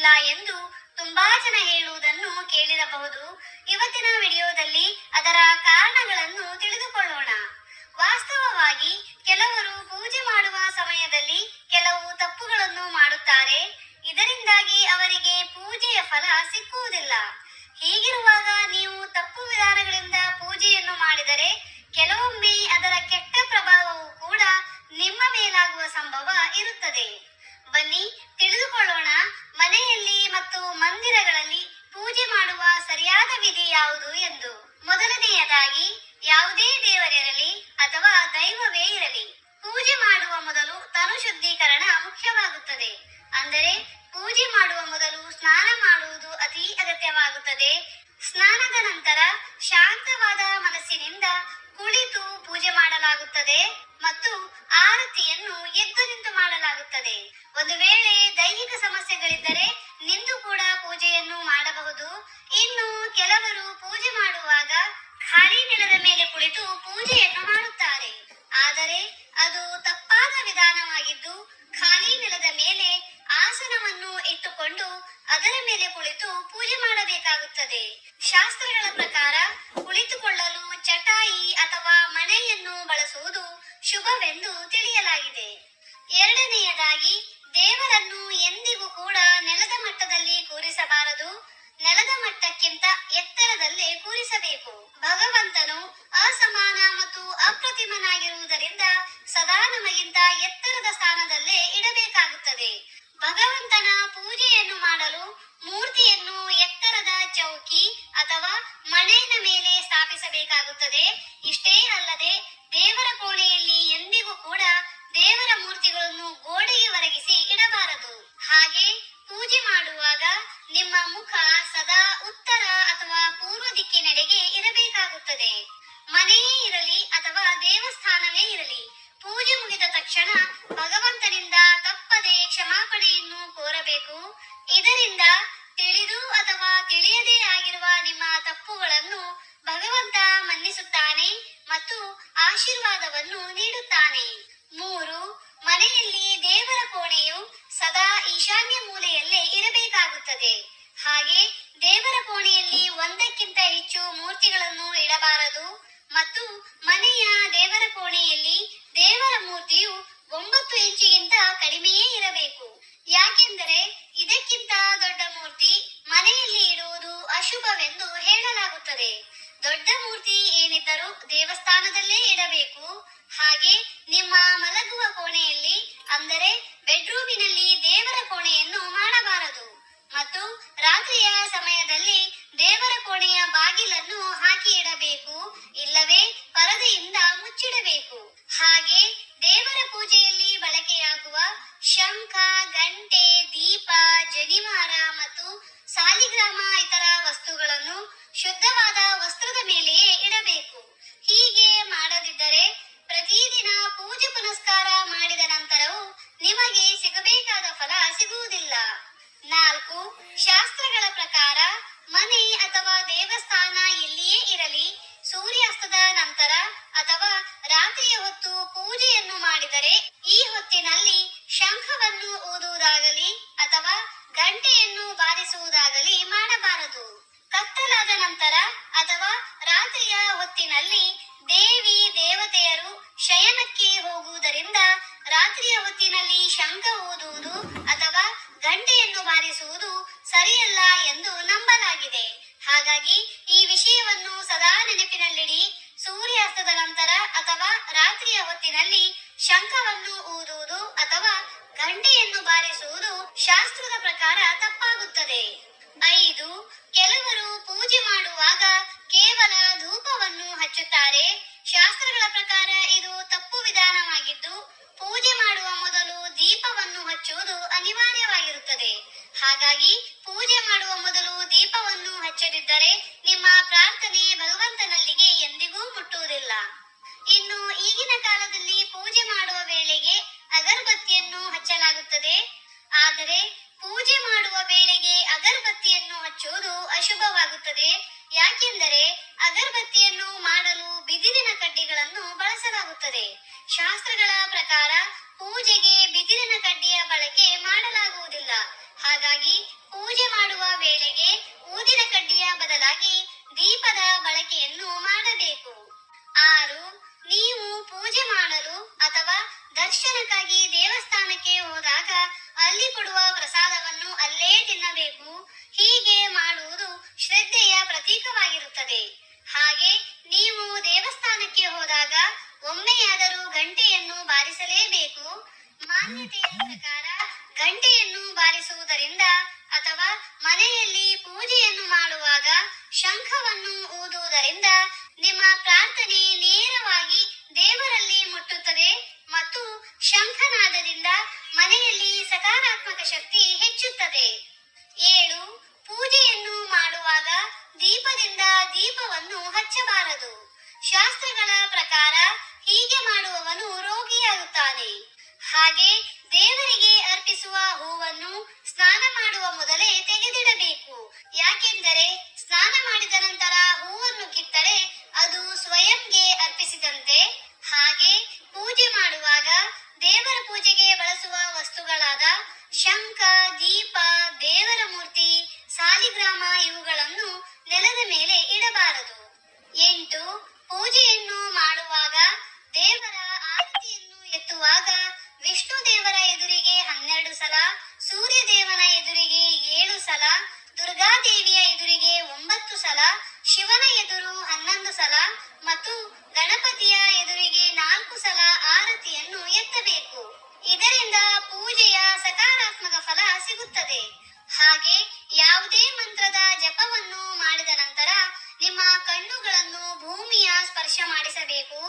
ಸಿಗುವುದಿಲ್ಲ ಎಂದು ತುಂಬಾ ಜನ ಹೇಳುವುದನ್ನು ಕೇಳಿರಬಹುದು. ಇವತ್ತಿನ ವಿಡಿಯೋದಲ್ಲಿ ಅದರ ಕಾರಣಗಳನ್ನು ತಿಳಿದುಕೊಳ್ಳೋಣ. ವಾಸ್ತವವಾಗಿ ಕೆಲವರು ಪೂಜೆ ಮಾಡುವ ಸಮಯದಲ್ಲಿ ಕೆಲವು ತಪ್ಪುಗಳನ್ನು ಮಾಡುತ್ತಾರೆ. ಇದರಿಂದಾಗಿ ಅವರಿಗೆ ಪೂಜೆಯ ಫಲ ಸಿಕ್ಕುವುದಿಲ್ಲ. ಹೀಗಿರುವಾಗ ನೀವು ತಪ್ಪು ವಿಧಾನಗಳಿಂದ ಪೂಜೆಯನ್ನು ಮಾಡಿದರೆ ಕೆಲವೊಮ್ಮೆ ಅದರ ಕೆಟ್ಟ ಪ್ರಭಾವವು ಕೂಡ ನಿಮ್ಮ ಮೇಲಾಗುವ ಸಂಭವ ಇರುತ್ತದೆ. ಬನ್ನಿ ತಿಳಿದುಕೊಳ್ಳೋಣ, ಮನೆಯಲ್ಲಿ ಮತ್ತು ಮಂದಿರಗಳಲ್ಲಿ ಪೂಜೆ ಮಾಡುವ ಸರಿಯಾದ ವಿಧಿ ಯಾವುದು ಎಂದು. ಮೊದಲನೆಯದಾಗಿ, ಯಾವುದೇ ದೇವರಿರಲಿ ಅಥವಾ ದೈವವೇ ಇರಲಿ, ಪೂಜೆ ಮಾಡುವ ಮೊದಲು ತನು ಶುದ್ಧೀಕರಣ ಮುಖ್ಯವಾಗುತ್ತದೆ. ಅಂದರೆ ಪೂಜೆ ಮಾಡುವ ಮೊದಲು ಸ್ನಾನ ಮಾಡುವುದು ಅತಿ ಅಗತ್ಯವಾಗುತ್ತದೆ. ಸ್ನಾನದ ನಂತರ ಶಾಂತವಾದ ಮನಸ್ಸಿನಿಂದ ಕುಳಿತು ಪೂಜೆ ಮಾಡಲಾಗುತ್ತದೆ ಮತ್ತು ಆರತಿಯನ್ನು ಎದ್ದು ನಿಂತು ಮಾಡಲಾಗುತ್ತದೆ. ಒಂದು ವೇಳೆ ದೈಹಿಕ ಸಮಸ್ಯೆಗಳಿದ್ದರೆ ನಿಂತು ಕೂಡ ಪೂಜೆಯನ್ನು ಮಾಡಬಹುದು. ಇನ್ನು ಕೆಲವರು ಪೂಜೆ ಮಾಡುವಾಗ ಖಾಲಿ ನೆಲದ ಮೇಲೆ ಕುಳಿತು ಪೂಜೆಯನ್ನು ಮಾಡುತ್ತಾರೆ. ಆದರೆ ಅದು ತಪ್ಪಾದ ವಿಧಾನವಾಗಿದ್ದು, ಖಾಲಿ ನೆಲದ ಮೇಲೆ ಆಸನವನ್ನು ಇಟ್ಟುಕೊಂಡು ಅದರ ಮೇಲೆ ಕುಳಿತು ಪೂಜೆ ಮಾಡಬೇಕಾಗುತ್ತದೆ. ಶಾಸ್ತ್ರಗಳ ಪ್ರಕಾರ ಕುಳಿತುಕೊಳ್ಳಲು ಚಟಾಯಿ ಅಥವಾ ಮಣೆಯನ್ನು ಬಳಸುವುದು ಶುಭವೆಂದು ತಿಳಿಯಲಾಗಿದೆ. ಎರಡನೆಯದಾಗಿ, ದೇವರನ್ನು ಎಂದಿಗೂ ಕೂಡ ನೆಲದ ಮಟ್ಟದಲ್ಲಿ ಕೂರಿಸಬಾರದು. ನೆಲದ ಮಟ್ಟಕ್ಕಿಂತ ಎತ್ತರದಲ್ಲೇ ಕೂರಿಸಬೇಕು. ಭಗವಂತನು ಅಸಮಾನ ಮತ್ತು ಅಪ್ರತಿಮನಾಗಿರುವುದರಿಂದ ಸದಾ ನಮಗಿಂತ ಎತ್ತರದ ಸ್ಥಾನದಲ್ಲೇ ಇಡಬೇಕಾಗುತ್ತದೆ. ಭಗವಂತನ ಪೂಜೆಯನ್ನು ಮಾಡಲು ಮೂರ್ತಿಯನ್ನು ಎತ್ತರದ ಚೌಕಿ ಅಥವಾ ಮಣೆಯ ಮೇಲೆ ಸ್ಥಾಪಿಸಬೇಕಾಗುತ್ತದೆ. ಇಷ್ಟೇ ಅಲ್ಲದೆ ದೇವರ ಕೋಣೆಯಲ್ಲಿ ಎಂದಿಗೂ ಕೂಡ ದೇವರ ಮೂರ್ತಿಗಳನ್ನು ಗೋಡೆಗೆ ಒರಗಿಸಿ ಇಡಬಾರದು. ಹಾಗೆ ಪೂಜೆ ಮಾಡುವಾಗ ನಿಮ್ಮ ಮುಖ ಸದಾ ಉತ್ತರ ಅಥವಾ ಪೂರ್ವ ದಿಕ್ಕಿನೆಡೆಗೆ ಇರಬೇಕಾಗುತ್ತದೆ. ಮನೆಯೇ ಇರಲಿ ಅಥವಾ ದೇವಸ್ಥಾನವೇ ಇರಲಿ, ಪೂಜೆ ಮುಗಿದ ತಕ್ಷಣ ಭಗವಂತನಿಂದ ತಪ್ಪದೆ ಕ್ಷಮಾಪಣೆಯನ್ನು ಕೋರಬೇಕು. ಇದರಿಂದ ತಿಳಿದು ಅಥವಾ ತಿಳಿಯದೇ ಆಗಿರುವ ನಿಮ್ಮ ತಪ್ಪುಗಳನ್ನು ಭಗವಂತ ಮನ್ನಿಸುತ್ತಾನೆ ಮತ್ತು ಆಶೀರ್ವಾದವನ್ನು ನೀಡುತ್ತಾನೆ. 3. ಮನೆಯಲ್ಲಿ ದೇವರ ಕೋಣೆಯು ಸದಾ ಈಶಾನ್ಯ ಮೂಲೆಯಲ್ಲೇ ಇರಬೇಕಾಗುತ್ತದೆ. ಹಾಗೆ ದೇವರ ಕೋಣೆಯಲ್ಲಿ ಒಂದಕ್ಕಿಂತ ಹೆಚ್ಚು ಮೂರ್ತಿಗಳನ್ನು ಇಡಬಾರದು ಮತ್ತು ಮನೆಯ ದೇವರ ಕೋಣೆಯಲ್ಲಿ ದೇವರ ಮೂರ್ತಿಯು 9 ಇಂಚಿಗಿಂತ ಕಡಿಮೆಯೇ ಇರಬೇಕು. ಯಾಕೆಂದರೆ ಇದಕ್ಕಿಂತ ದೊಡ್ಡ ಮೂರ್ತಿ ಮನೆಯಲ್ಲಿ ಇಡುವುದು ಅಶುಭವೆಂದು ಹೇಳಲಾಗುತ್ತದೆ. ದೊಡ್ಡ ಮೂರ್ತಿ ಏನಿದ್ದರೂ ದೇವಸ್ಥಾನದಲ್ಲೇ ಇಡಬೇಕು. ಹಾಗೆ ನಿಮ್ಮ ಮಲಗುವ ಕೋಣೆಯಲ್ಲಿ, ಅಂದರೆ ಬೆಡ್ರೂಮಿನಲ್ಲಿ ದೇವರ ಕೋಣೆಯನ್ನು ಮಾಡಬಾರದು ಮತ್ತು ರಾತ್ರಿಯ ಸಮಯದಲ್ಲಿ ದೇವರ ಕೋಣೆಯ ಬಾಗಿಲನ್ನು ಹಾಕಿ ಇಡಬೇಕು, ಇಲ್ಲವೇ ಪರದೆಯಿಂದ ಮುಚ್ಚಿಡಬೇಕು. ಹಾಗೆ ದೇವರ ಪೂಜೆಯಲ್ಲಿ ಬಳಕೆಯಾಗುವ ಶಂಖ, ಗಂಟೆ, ದೀಪ, ಜನಿವಾರ ಮತ್ತು ಸಾಲಿಗ್ರಾಮ ಇತರ ವಸ್ತುಗಳನ್ನು ಶುದ್ಧವಾದ ವಸ್ತ್ರದ ಮೇಲೆಯೇ ಇಡಬೇಕು. ಹೀಗೆ ಮಾಡದಿದ್ದರೆ ಪ್ರತಿದಿನ ಪೂಜೆ ಪುನಸ್ಕಾರ ಮಾಡಿದ ನಂತರವೂ ನಿಮಗೆ ಸಿಗಬೇಕಾದ ಫಲ ಸಿಗುವುದಿಲ್ಲ. 4. ಶಾಸ್ತ್ರಗಳ ಪ್ರಕಾರ ಮನೆ ಅಥವಾ ದೇವಸ್ಥಾನ ಎಲ್ಲಿಯೇ ಇರಲಿ, ಸೂರ್ಯಾಸ್ತದ ನಂತರ ಅಥವಾ ರಾತ್ರಿಯ ಹೊತ್ತು ಪೂಜೆಯನ್ನು ಮಾಡಿದರೆ ಈ ಹೊತ್ತಿನಲ್ಲಿ ಶಂಖವನ್ನು ಊದುವುದಾಗಲಿ ಅಥವಾ ಗಂಟೆಯನ್ನು ಬಾರಿಸುವುದಾಗಲಿ ಮಾಡಬಾರದು. ಕತ್ತಲಾದ ನಂತರ ಅಥವಾ ರಾತ್ರಿಯ ಹೊತ್ತಿನಲ್ಲಿ ದೇವಿ ದೇವತೆಯರು ಶಯನಕ್ಕೆ ಹೋಗುವುದರಿಂದ ರಾತ್ರಿಯ ಹೊತ್ತಿನಲ್ಲಿ ಶಂಖ ಊದುವುದು ಅಥವಾ ಗಂಟೆಯನ್ನು ಬಾರಿಸುವುದು ಸರಿಯಲ್ಲ ಎಂದು ನಂಬಲಾಗಿದೆ. ಹಾಗಾಗಿ ಈ ವಿಷಯವನ್ನು ಸದಾ ನೆನಪಿನಲ್ಲಿಡಿ. ಸೂರ್ಯಾಸ್ತದ ನಂತರ ಅಥವಾ ರಾತ್ರಿಯ ಹೊತ್ತಿನಲ್ಲಿ ಶಂಖವನ್ನು ಊದುವುದು ಅಥವಾ ಗಂಟೆಯನ್ನು ಬಾರಿಸುವುದು ಶಾಸ್ತ್ರದ ಪ್ರಕಾರ ತಪ್ಪಾಗುತ್ತದೆ. 5. ಕೆಲವರು ಪೂಜೆ ಮಾಡುವಾಗ ಕೇವಲ ಧೂಪವನ್ನು ಹಚ್ಚುತ್ತಾರೆ. ಶಾಸ್ತ್ರಗಳ ಪ್ರಕಾರ ಇದು ತಪ್ಪು ವಿಧಾನವಾಗಿದ್ದು, ಪೂಜೆ ಮಾಡುವ ಮೊದಲು ದೀಪವನ್ನು ಹಚ್ಚುವುದು ಅನಿವಾರ್ಯವಾಗಿರುತ್ತದೆ. ಹಾಗಾಗಿ ಪೂಜೆ ಮಾಡುವ ಮೊದಲು ದೀಪವನ್ನು ಹಚ್ಚದಿದ್ದರೆ ನಿಮ್ಮ ಪ್ರಾರ್ಥನೆ ಭಗವಂತನಲ್ಲಿಗೆ ಎಂದಿಗೂ ಮುಟ್ಟುವುದಿಲ್ಲ. ಇನ್ನು ಈಗಿನ ಕಾಲದಲ್ಲಿ ಪೂಜೆ ಮಾಡುವ ವೇಳೆಗೆ ಅಗರಬತ್ತಿಯನ್ನು ಹಚ್ಚಲಾಗುತ್ತದೆ. ಆದರೆ ಪೂಜೆ ಮಾಡುವ ವೇಳೆಗೆ ಅಗರಬತ್ತಿಯನ್ನು ಹಚ್ಚುವುದು ಅಶುಭವಾಗುತ್ತದೆ. ಯಾಕೆಂದರೆ ಅಗರಬತ್ತಿಯನ್ನು ಮಾಡಲು ಬಿದಿರಿನ ಕಡ್ಡಿಗಳನ್ನು ಬಳಸಲಾಗುತ್ತದೆ. ಶಾಸ್ತ್ರಗಳ ಪ್ರಕಾರ ಪೂಜೆಗೆ ಬಿದಿರಿನ ಕಡ್ಡಿಯ ಬಳಕೆ ಮಾಡಲಾಗುವುದಿಲ್ಲ. ಹಾಗಾಗಿ ಪೂಜೆ ಮಾಡುವ ವೇಳೆಗೆ ಊದಿನ ಕಡ್ಡಿಯ ಬದಲಾಗಿ ದೀಪದ ಬಳಕೆಯನ್ನು ಮಾಡಬೇಕು. 6. ನೀವು ಪೂಜೆ ಮಾಡಲು ಅಥವಾ ದರ್ಶನಕ್ಕಾಗಿ ದೇವಸ್ಥಾನಕ್ಕೆ ಹೋದಾಗ ಅಲ್ಲಿ ಕೊಡುವ ಪ್ರಸಾದವನ್ನು ಅಲ್ಲೇ ತಿನ್ನಬೇಕು. ಹೀಗೆ ಮಾಡುವುದು ಶ್ರದ್ಧೆಯ ಪ್ರತೀಕವಾಗಿರುತ್ತದೆ. ಹಾಗೆ ನೀವು ದೇವಸ್ಥಾನಕ್ಕೆ ಹೋದಾಗ ಒಮ್ಮೆಯಾದರೂ ಗಂಟೆಯನ್ನು ಬಾರಿಸಲೇಬೇಕು. ಮಾನ್ಯತೆಯ ಪ್ರಕಾರ ಗಂಟೆಯನ್ನು ಬಾರಿಸುವುದರಿಂದ ಅಥವಾ ಮನೆಯಲ್ಲಿ ಪೂಜೆಯನ್ನು ಮಾಡುವಾಗ ಶಂಖವನ್ನು ಊದುವುದರಿಂದ ನಿಮ್ಮ ಪ್ರಾರ್ಥನೆ ನೇರವಾಗಿ ದೇವರಲ್ಲಿ ಮುಟ್ಟುತ್ತದೆ ಮತ್ತು ಶಂಖನಾದದಿಂದ ಮನೆಯಲ್ಲಿ ಸಕಾರಾತ್ಮಕ ಶಕ್ತಿ ಹೆಚ್ಚುತ್ತದೆ. 7. ಪೂಜೆಯನ್ನು ಮಾಡುವಾಗ ದೀಪದಿಂದ ದೀಪವನ್ನು ಹಚ್ಚಬಾರದು. ಶಾಸ್ತ್ರಗಳ ಪ್ರಕಾರ ಹೀಗೆ ಮಾಡುವವನು ರೋಗಿಯಾಗುತ್ತಾನೆ. ಹಾಗೆ ದೇವರಿಗೆ ಅರ್ಪಿಸುವ ಹೂವನ್ನು ಸ್ನಾನ ಮಾಡುವ ಮೊದಲೇ ತೆಗೆದಿಡಬೇಕು. ಯಾಕೆಂದರೆ ಸ್ನಾನ ಮಾಡಿದ ನಂತರ ಹೂವನ್ನು ಕಿತ್ತರೆ ಅದು ಸ್ವಯಂಗೆ ಅರ್ಪಿಸಿದಂತೆ. ಹಾಗೆ ಪೂಜೆ ಮಾಡುವಾಗ ದೇವರ ಪೂಜೆಗೆ ಬಳಸುವ ವಸ್ತುಗಳಾದ ಶಂಖ, ದೀಪ, ದೇವರ ಮೂರ್ತಿ, ಸಾಲಿಗ್ರಾಮ ಇವುಗಳನ್ನು ನೆಲದ ಮೇಲೆ ಇಡಬಾರದು. 8. ಪೂಜೆಯನ್ನು ಮಾಡುವಾಗ ದೇವರ ಆರತಿಯನ್ನು ಎತ್ತುವಾಗ ವಿಷ್ಣು ದೇವರ ಎದುರಿಗೆ 12 ಸಲ, ಸೂರ್ಯ ದೇವನ ಎದುರಿಗೆ 7 ಸಲ, ದುರ್ಗಾದೇವಿಯ ಎದುರಿಗೆ 9 ಸಲ, ಶಿವನ ಎದುರು 11 ಸಲ ಮತ್ತು ಗಣಪತಿಯ ಎದುರಿಗೆ 4 ಸಲ ಆರತಿಯನ್ನು ಎತ್ತಬೇಕು. ಇದರಿಂದ ಪೂಜೆಯ ಸಕಾರಾತ್ಮಕ ಫಲ ಸಿಗುತ್ತದೆ. ಹಾಗೆ ಯಾವುದೇ ಮಂತ್ರದ ಜಪವನ್ನು ಮಾಡಿದ ನಂತರ ನಿಮ್ಮ ಕಣ್ಣುಗಳನ್ನು ಭೂಮಿಯ ಸ್ಪರ್ಶ ಮಾಡಿಸಬೇಕು.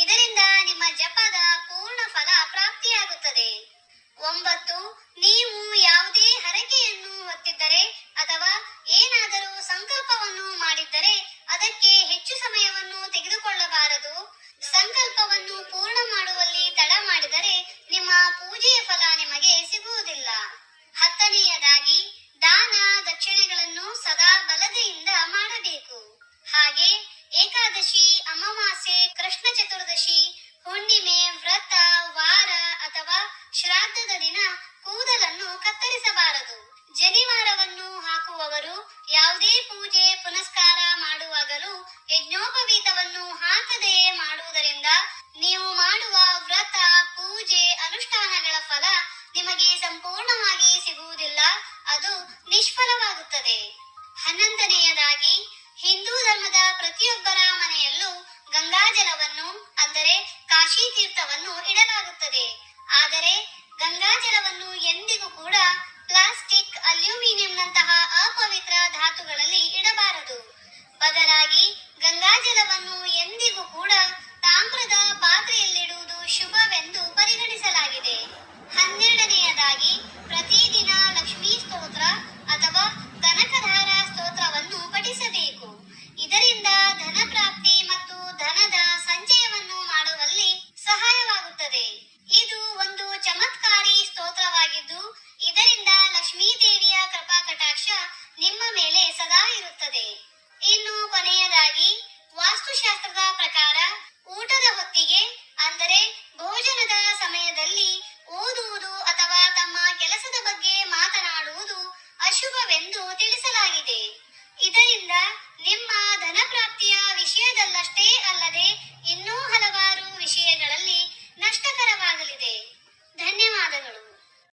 ಇದರಿಂದ ನಿಮ್ಮ ಜಪದ ಪೂರ್ಣ ಫಲ ಪ್ರಾಪ್ತಿಯಾಗುತ್ತದೆ. 9. ನೀವು ಯಾವುದೇ ಹರಕೆಯನ್ನು ಹೊತ್ತಿದ್ದರೆ ಅಥವಾ ಏನಾದರೂ ಸಂಕಲ್ಪವನ್ನು ಮಾಡಿದ್ದರೆ ಅದಕ್ಕೆ ಹೆಚ್ಚು ಸಮಯವನ್ನು ತೆಗೆದುಕೊಳ್ಳಬಾರದು. ಸಂಕಲ್ಪವನ್ನು ಪೂರ್ಣ ಮಾಡುವಲ್ಲಿ ತಡ ಮಾಡಿದರೆ ನಿಮ್ಮ ಪೂಜೆಯ ಫಲ ನಿಮಗೆ ಸಿಗುವುದಿಲ್ಲ. 10ನೇಯದಾಗಿ ದಾನ ದಕ್ಷಿಣೆಗಳನ್ನು ಸದಾ ಬಲಗೈಯಿಂದ ಮಾಡಬೇಕು. ಹಾಗೆ ಏಕಾದಶಿ, ಅಮಾವಾಸ್ಯೆ, ಕೃಷ್ಣ ಚತುರ್ದಶಿ, ಹುಣ್ಣಿಮೆ, ವ್ರತ, ವಾರ ಅಥವಾ ಶ್ರಾದ್ದದ ದಿನ ಕೂದಲನ್ನು ಕತ್ತರಿಸಬಾರದು. ಜನಿವಾರವನ್ನು ಹಾಕುವವರು ಯಾವುದೇ ಪೂಜೆ ಪುನಸ್ಕಾರ ಮಾಡುವಾಗಲೂ ಯಜ್ಞೋಪವೀತವನ್ನು ಹಾಕದೆಯೇ ಮಾಡುವುದರಿಂದ ನೀವು ಮಾಡುವ ವ್ರತ, ಪೂಜೆ, ಅನುಷ್ಠಾನಗಳ ಫಲ ನಿಮಗೆ ಸಂಪೂರ್ಣವಾಗಿ ಸಿಗುವುದಿಲ್ಲ, ಅದು ನಿಷ್ಫಲವಾಗುತ್ತದೆ. 11ನೇಯದಾಗಿ ಹಿಂದೂ ಧರ್ಮದ ಪ್ರತಿಯೊಬ್ಬರ ಮನೆಯಲ್ಲೂ ಗಂಗಾಜಲವನ್ನು ಅಂದರೆ ಕಾಶಿ ತೀರ್ಥವನ್ನು ಇಡಲಾಗುತ್ತದೆ. ಆದರೆ ಗಂಗಾಜಲವನ್ನು ಎಂದಿಗೂ ಕೂಡ ಪ್ಲಾಸ್ಟಿಕ್, ಅಲ್ಯೂಮಿನಿಯಂನಂತಹ ಅಪವಿತ್ರ ಧಾತುಗಳಲ್ಲಿ ಇಡಬಾರದು. ಬದಲಾಗಿ ಗಂಗಾಜಲವನ್ನು ಎಂದಿಗೂ ಕೂಡ ತಾಮ್ರದ ಪಾತ್ರೆಯಲ್ಲಿಡುವುದು ಶುಭವೆಂದು ಪರಿಗಣಿಸಲಾಗಿದೆ. 12ನೇಯದಾಗಿ